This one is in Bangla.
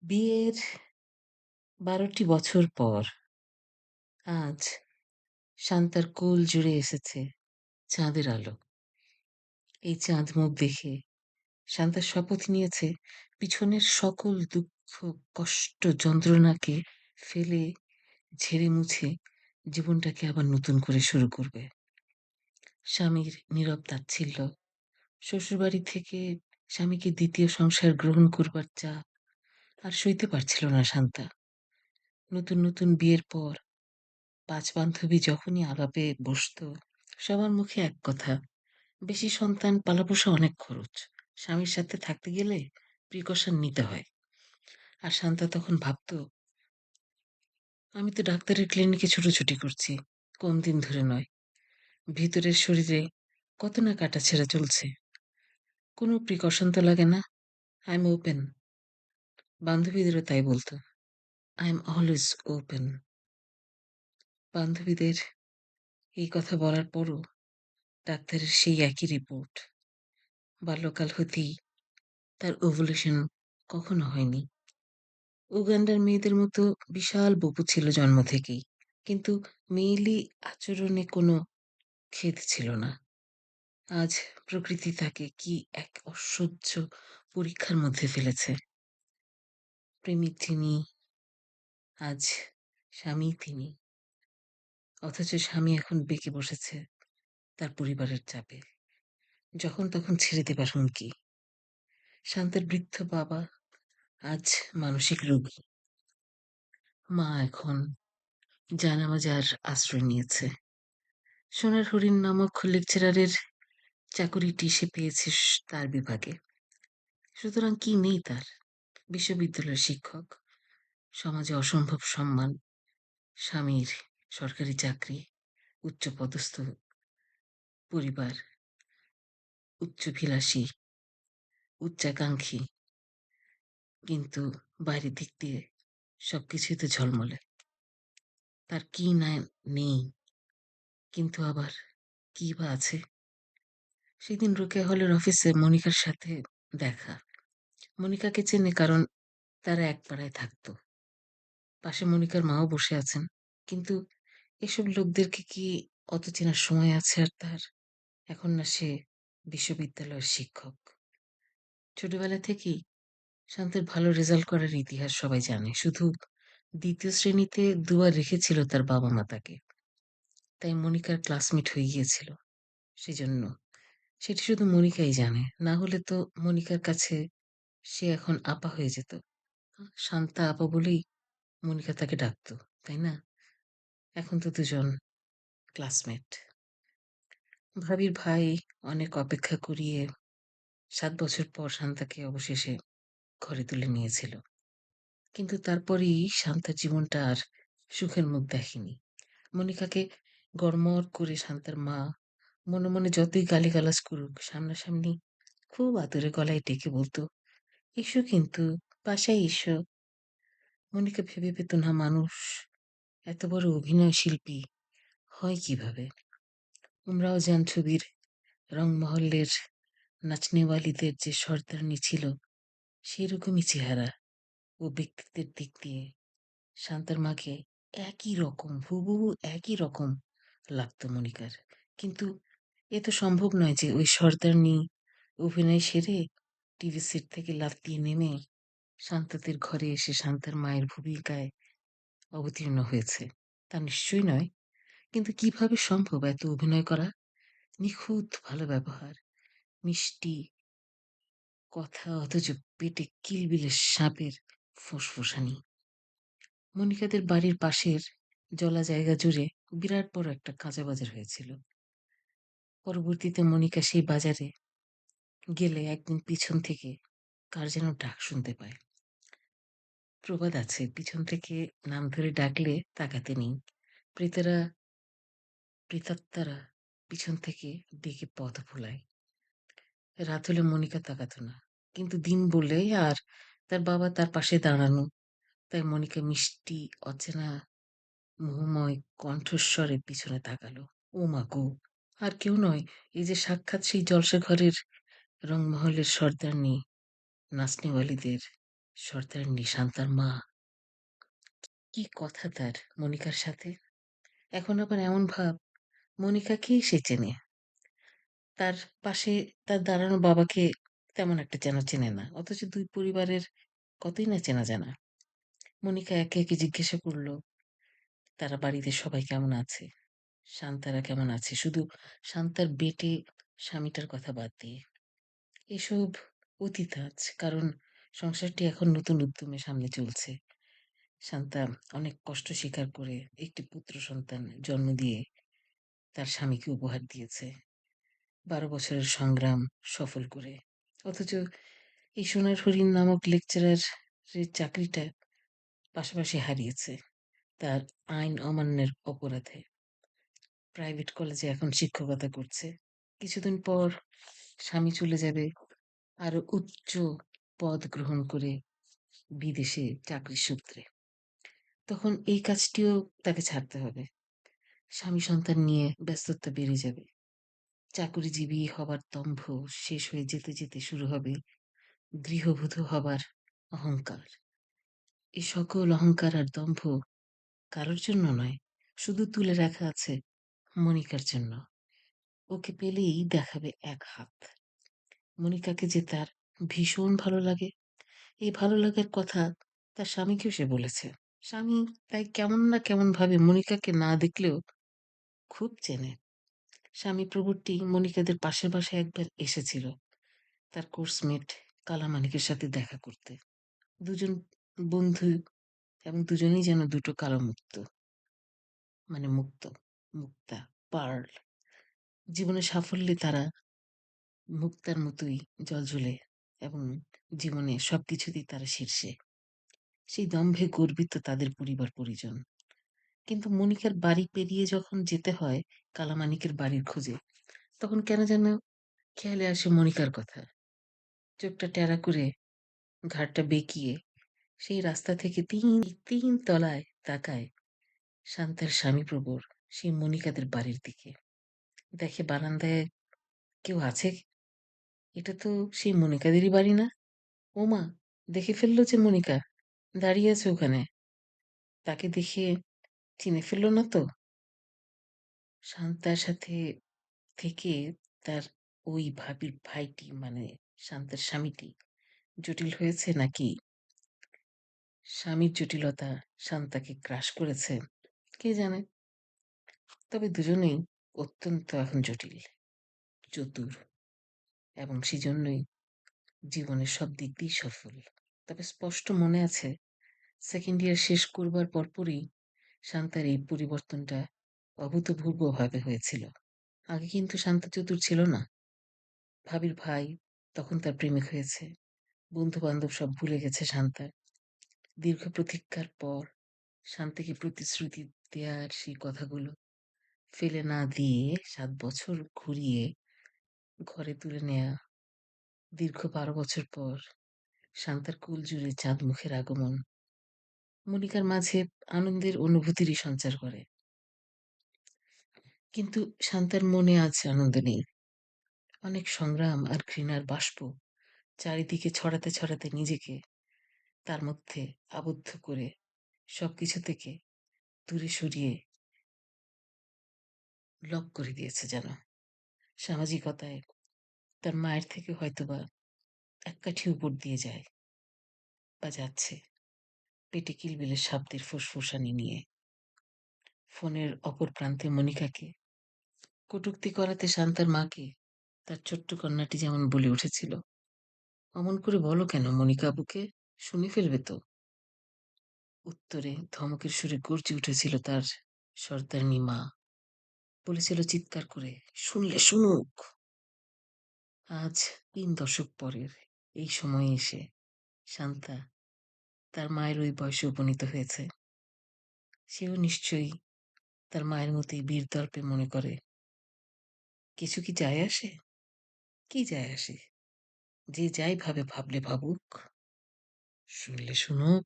বিয়ের ১২টি বছর পর আজ শান্তার কোল জুড়ে এসেছে চাঁদের আলো। এই চাঁদ মুখ দেখে শান্তা শপথ নিয়েছে পিছনের সকল দুঃখ, কষ্ট, যন্ত্রণাকে ফেলে, ঝেড়ে মুছে জীবনটাকে আবার নতুন করে শুরু করবে। স্বামীর নীরব তাচ্ছিল্য, শ্বশুরবাড়ি থেকে স্বামীকে দ্বিতীয় সংসার গ্রহণ করবার চাপ আর সইতে পারছিল না শান্তা। নতুন নতুন বিয়ের পর ৫ বান্ধবী যখনই আলাপে বসত, সবার মুখে এক কথা, বেশি সন্তান পালাপোষা অনেক খরচ। স্বামীর সাথে থাকতে গেলে প্রিকশন নিতে হয়। আর শান্তা তখন ভাবত, আমি তো ডাক্তারের ক্লিনিকে ছুটোছুটি করছি, কম দিন ধরে নয়। ভিতরের শরীরে কত না কাটাছেঁড়া চলছে। কোনো প্রিকশন তো লাগে না। I am open. বান্ধবীদেরও তাই বলতো, আই এম অলওয়েজ ওপেন। বান্ধবীদের এই কথা বলার পরও ডাক্তারের সেই একই রিপোর্ট। বাল্যকাল হতেই তার ওভুলেশন কখনো হয়নি। উগান্ডার মেয়েদের মতো বিশাল বপু ছিল জন্ম থেকেই, কিন্তু মেয়েলি আচরণে কোনো খেদ ছিল না। আজ প্রকৃতি তাকে কি এক অসহ্য পরীক্ষার মধ্যে ফেলেছে। প্রেমিক যিনি, আজ স্বামী তিনি। অথচ স্বামী এখন বেঁকে বসেছে তার পরিবারের চাপে, যখন তখন ছেড়ে দেবার হুমকি। শান্তের বৃদ্ধ বাবা আজ মানসিক রোগী। মা এখন জানামাজার আশ্রয় নিয়েছে। সোনার হরিণ নামক লেকচারারের চাকুরিটি সে পেয়েছে তার বিভাগে। সুতরাং কি নেই তার? বিশ্ববিদ্যালয়ের শিক্ষক, সমাজে অসম্ভব সম্মান, স্বামীর সরকারি চাকরি, উচ্চপদস্থ পরিবার, উচ্চাভিলাষী, উচ্চাকাঙ্ক্ষী, কিন্তু বাইরের দিক দিয়ে সবকিছুই তো ঝলমলে। তার কি না নেই, কিন্তু আবার কি বা আছে? সেদিন রোকেয়া হলের অফিসে মনিকার সাথে দেখা। মনিকাকে চেনে, কারণ তারা এক পাড়ায় থাকতো। পাশে মনিকার মাও বসে আছেন। কিন্তু এসব লোকদেরকে কি অত চেনার সময় আছে আর তার? এখন না সে বিশ্ববিদ্যালয়ের শিক্ষক। ছোটবেলা থেকেই শান্তির ভালো রেজাল্ট করার ইতিহাস সবাই জানে। শুধু দ্বিতীয় শ্রেণীতে দুবার রেখেছিল তার বাবা মা তাকে, তাই মনিকার ক্লাসমেট হয়ে গিয়েছিল। সেজন্য সেটি শুধু মনিকাই জানে, না হলে তো মনিকার কাছে সে এখন আপা হয়ে যেত। শান্তা আপা বলেই মনিকা তাকে ডাকতো, তাই না? এখন তো দুজন ক্লাসমেট। ভাবির ভাই অনেক অপেক্ষা করিয়ে ৭ বছর পর শান্তাকে অবশেষে ঘরে তুলে নিয়েছিল। কিন্তু তারপরেই শান্তার জীবনটা আর সুখের মুখ দেখেনি। মনিকাকে গড়মড় করে শান্তার মা মনে মনে যতই গালিগালাজ করুক, সামনাসামনি খুব আদরে গলায় ডেকে বলতো, এসো কিন্তু, বাসায় এসো। মনিকা ভেবে পেত না মানুষ এত বড় অভিনয় শিল্পী হয় কিভাবে। উমরাও জান ছবির রংমহল্লের নাচনেওয়ালিদের যে সর্দারনি ছিল, সেরকমই চেহারা ও ব্যক্তিত্বের দিক দিয়ে শান্তার মাকে একই রকম, হুবহু একই রকম লাগতো মনিকার। কিন্তু এ তো সম্ভব নয় যে ওই সর্দারনি অভিনয় সেরে টিভি সেট থেকে লাফ দিয়ে নেমে শান্তাদের ঘরে এসে শান্তার মায়ের ভূমিকায় অবতীর্ণ হয়েছে। তা নিশ্চয়ই নয়। কিন্তু কিভাবে সম্ভব এত অভিনয় করা? নিখুঁত ভালো ব্যবহার, মিষ্টি কথা, অথচ পেটে কিলবিলে সাপের ফুসফুসানি। মনিকাদের বাড়ির পাশের জলা জায়গা জুড়ে বিরাট বড় একটা কাঁচা বাজার হয়েছিল। পরবর্তীতে মনিকা সেই বাজারে গেলে একদিন পিছন থেকে কার যেন ডাক শুনতে পায়। প্রবাদ আছে, পিছন থেকে নাম ধরে ডাকলে তাকাতে নেই। প্রেতেরা, প্রেতাত্মারা পিছন থেকে ডেকে পথ ভোলায়। রাত হলে মনিকা তাকাতো না, কিন্তু দিন বললেই আর তার বাবা তার পাশে দাঁড়ানো, তাই মনিকা মিষ্টি অচেনা মোহময় কণ্ঠস্বরে পিছনে তাকালো। ও মা গো! আর কেউ নয়, এই যে সাক্ষাৎ সেই জলসা ঘরের রংমহলের সর্দারনি নাচনিওয়ালিদের সর্দারনি শান্তার মা, কি কথা তার মনিকার সাথে! এখন আবার এমন ভাব, মনিকাকেই সে চেনে। তার পাশে তার দাঁড়ানো বাবাকে তেমন একটা যেন চেনে না। অথচ ২ পরিবারের কতই না চেনা জানা। মনিকা একে, একে জিজ্ঞাসা করল, তারা বাড়িতে সবাই কেমন আছে? শান্তারা কেমন আছে? শুধু শান্তার বেঁটে স্বামীটার কথা বাদ দিয়ে। এসব অতীত আজ। কারণ সংসারটি এখন নতুন উদ্যমে সামনে চলছে। শান্তা অনেক কষ্ট স্বীকার করে একটি পুত্র সন্তান জন্ম দিয়ে তার স্বামীকে উপহার দিয়েছে। ১২ বছরের সংগ্রাম সফল করে। অথচ এই সোনার হরিণ নামক লেকচারার এর চাকরিটা পাশাপাশি হারিয়েছে তার আইন অমান্যের অপরাধে। প্রাইভেট কলেজে এখন শিক্ষকতা করছে। কিছুদিন পর স্বামী চলে যাবে আরো উচ্চ পদ গ্রহণ করে বিদেশে চাকরির সূত্রে। তখন এই কাজটিও তাকে ছাড়তে হবে। স্বামী সন্তান নিয়ে ব্যস্ততা বেড়ে যাবে। চাকুরিজীবী হবার দম্ভ শেষ হয়ে যেতে, যেতে শুরু হবে গৃহবধূ হবার অহংকার। এই সকল অহংকার আর দম্ভ কারোর জন্য নয়, শুধু তুলে রাখা আছে মনিকার জন্য। ওকে পেলেই দেখাবে এক হাত। মনিকাকে যে তার ভীষণ ভালো লাগে, এই ভালো লাগার কথা তার স্বামীকেও সে বলেছে। স্বামী তাই কেমন না কেমন ভাবে মনিকাকে না দেখলেও খুব চেনে। স্বামী প্রবরটি মনিকাদের পাশের বাসায় একবার এসেছিল তার কোর্সমেট কালামানিকের সাথে দেখা করতে। দুজন বন্ধু এবং দুজনেই যেন দুটো কালো মুক্ত, মানে মুক্তা, পার্ল। জীবনের সাফল্যে তারা মুক্তার মতোই জ্বলজ্বলে এবং জীবনে সবকিছুতেই তারা শীর্ষে। সেই দম্ভে গর্বিত তাদের পরিবার পরিজন। কিন্তু মনিকার বাড়ি পেরিয়ে যখন যেতে হয় কালামানিকের বাড়ির খোঁজে, তখন কেন যেন খেয়ালে আসে মনিকার কথা। চোখটা টেরা করে, ঘাড়টা বেঁকিয়ে সেই রাস্তা থেকে ৩ তলায় তাকায় শান্তার স্বামীপ্রভুর সেই মনিকাদের বাড়ির দিকে। দেখে বারান্দায় কেউ আছে। এটা তো সেই মনিকাদেরই বাড়ি না? ওমা! দেখে ফেলল যে মনিকা দাঁড়িয়ে আছে ওখানে। তাকে দেখে চিনে ফেলল না তো? শান্তার সাথে থেকে তার ওই ভাবির ভাইটি মানে শান্তার স্বামীটি জটিল হয়েছে নাকি স্বামীর জটিলতা শান্তাকে গ্রাস করেছে কে জানে। তবে দুজনেই অত্যন্ত এখন জটিল, চতুর এবং সেজন্যই জীবনের সব দিক দিয়েই সফল। তবে স্পষ্ট মনে আছে সেকেন্ড ইয়ার শেষ করবার পরপরই শান্তার এই পরিবর্তনটা অভূতপূর্বভাবে হয়েছিল। আগে কিন্তু শান্তা চতুর ছিল না। ভাবির ভাই তখন তার প্রেমিক হয়েছে। বন্ধু-বান্ধব সব ভুলে গেছে শান্তা। দীর্ঘ প্রতীক্ষার পর শান্তিকে প্রতিশ্রুতি দেয়ার সেই কথাগুলো ফেলে না দিয়ে ৭ বছর ঘুরিয়ে ঘরে তুলে নেয়া, দীর্ঘ ১২ বছর পর শান্তার কুল জুড়ে চাঁদ মুখের আগমন মনিকার মাঝে আনন্দের অনুভূতিরই সঞ্চার করে। কিন্তু শান্তার মনে আজ আনন্দ নেই। অনেক সংগ্রাম আর ঘৃণার বাষ্প চারিদিকে ছড়াতে, ছড়াতে নিজেকে তার মধ্যে আবদ্ধ করে সবকিছু থেকে দূরে সরিয়ে লক করে দিয়েছে যেন। সামাজিকতায় তার মায়ের থেকে হয়তোবা এক কাঠি উপর দিয়ে যায় বা যাচ্ছে পেটে কিলবিলের শব্দের ফুসফুসানি নিয়ে। ফোনের অপর প্রান্তে মনিকাকে কটূক্তি করাতে শান্তার মাকে তার ছোট্ট কন্যাটি যেমন বলে উঠেছিল, অমন করে বলো কেন মনিকা বুকে, শুনে ফেলবে তো। উত্তরে ধমকের সুরে গর্জে উঠেছিল তার সর্দারনি মা। বলেছিল চিৎকার করে, শুনলে শুনুক। আজ ৩ দশক পরের এই সময়ে এসে শান্তা তার মায়ের ওই বয়সে উপনীত হয়েছে। সেও নিশ্চয়ই তার মায়ের মতোই বীর দর্পে মনে করে, কিছু কি যায় আসে? কি যায় আসে? যে যাই ভাবে ভাবলে ভাবুক, শুনলে শুনুক।